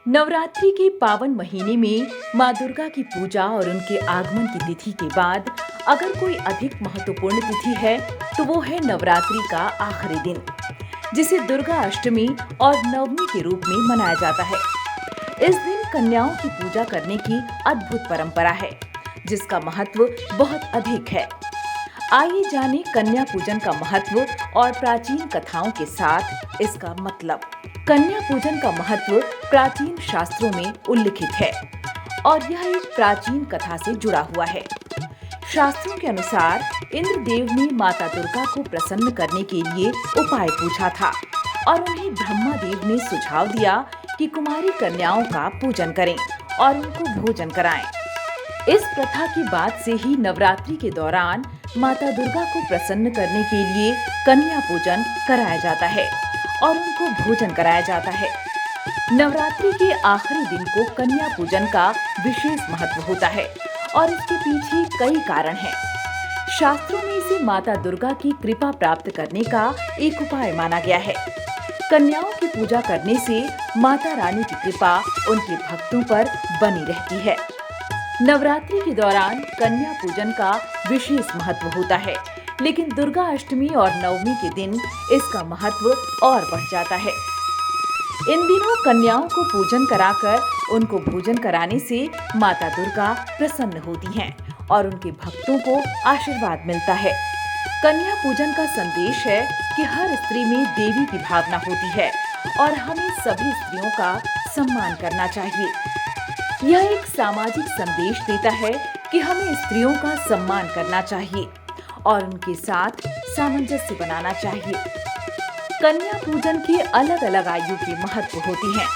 नवरात्रि के पावन महीने में माँ दुर्गा की पूजा और उनके आगमन की तिथि के बाद अगर कोई अधिक महत्वपूर्ण तिथि है तो वो है नवरात्रि का आखिरी दिन, जिसे दुर्गा अष्टमी और नवमी के रूप में मनाया जाता है। इस दिन कन्याओं की पूजा करने की अद्भुत परंपरा है, जिसका महत्व बहुत अधिक है। आइए जानें कन्या पूजन का महत्व और प्राचीन कथाओं के साथ इसका मतलब। कन्या पूजन का महत्व प्राचीन शास्त्रों में उल्लिखित है और यह एक प्राचीन कथा से जुड़ा हुआ है। शास्त्रों के अनुसार इंद्रदेव ने माता दुर्गा को प्रसन्न करने के लिए उपाय पूछा था और उन्हें ब्रह्मा देव ने सुझाव दिया कि कुमारी कन्याओं का पूजन करें और उनको भोजन कराएं। इस प्रथा की बाद से ही नवरात्रि के दौरान माता दुर्गा को प्रसन्न करने के लिए कन्या पूजन कराया जाता है और उनको भोजन कराया जाता है। नवरात्रि के आखिरी दिन को कन्या पूजन का विशेष महत्व होता है और इसके पीछे कई कारण हैं। शास्त्रों में इसे माता दुर्गा की कृपा प्राप्त करने का एक उपाय माना गया है। कन्याओं की पूजा करने से माता रानी की कृपा उनके भक्तों पर बनी रहती है। नवरात्रि के दौरान कन्या पूजन का विशेष महत्व होता है, लेकिन दुर्गा अष्टमी और नवमी के दिन इसका महत्व और बढ़ जाता है। इन दिनों कन्याओं को पूजन कराकर उनको भोजन कराने से माता दुर्गा प्रसन्न होती हैं और उनके भक्तों को आशीर्वाद मिलता है। कन्या पूजन का संदेश है कि हर स्त्री में देवी की भावना होती है और हमें सभी स्त्रियों का सम्मान करना चाहिए। यह एक सामाजिक संदेश देता है कि हमें स्त्रियों का सम्मान करना चाहिए और उनके साथ सामंजस्य बनाना चाहिए। कन्या पूजन के अलग अलग आयु के महत्व होते हैं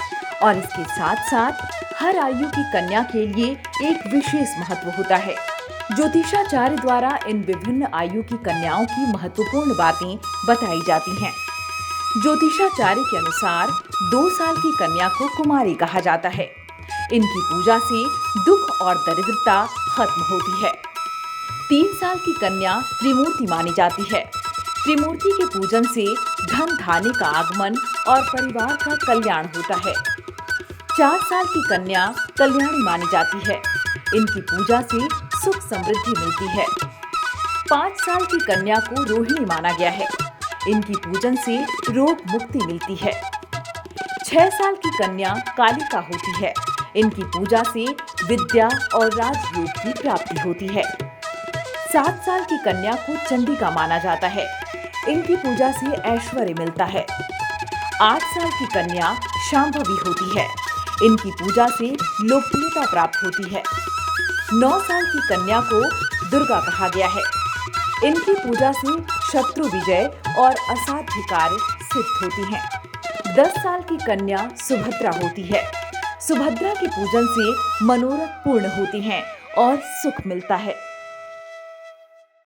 और इसके साथ साथ हर आयु की कन्या के लिए एक विशेष महत्व होता है। ज्योतिषाचार्य द्वारा इन विभिन्न आयु की कन्याओं की महत्वपूर्ण बातें बताई जाती हैं। ज्योतिषाचार्य के अनुसार 2 साल की कन्या को कुमारी कहा जाता है। इनकी पूजा से दुख और दरिद्रता खत्म होती है। 3 साल की कन्या त्रिमूर्ति मानी जाती है। त्रिमूर्ति के पूजन से धन धान्य का आगमन और परिवार का कल्याण होता है। 4 साल की कन्या कल्याणी मानी जाती है। इनकी पूजा से सुख समृद्धि मिलती है। 5 साल की कन्या को रोहिणी माना गया है। इनकी पूजन से रोग मुक्ति मिलती है। 6 साल की कन्या कालिका होती है। इनकी पूजा से विद्या और राजयोग की प्राप्ति होती है। 7 साल की कन्या को चंडिका माना जाता है। इनकी पूजा से ऐश्वर्य मिलता है। 8 साल की कन्या शांभवी होती है। इनकी पूजा से लोकप्रियता प्राप्त होती है। 9 साल की कन्या को दुर्गा कहा गया है। इनकी पूजा से शत्रु विजय और असाध्य कार्य सिद्ध होती हैं। 10 साल की कन्या सुभद्रा होती है। सुभद्रा के पूजन से मनोरथ पूर्ण होते हैं और सुख मिलता है।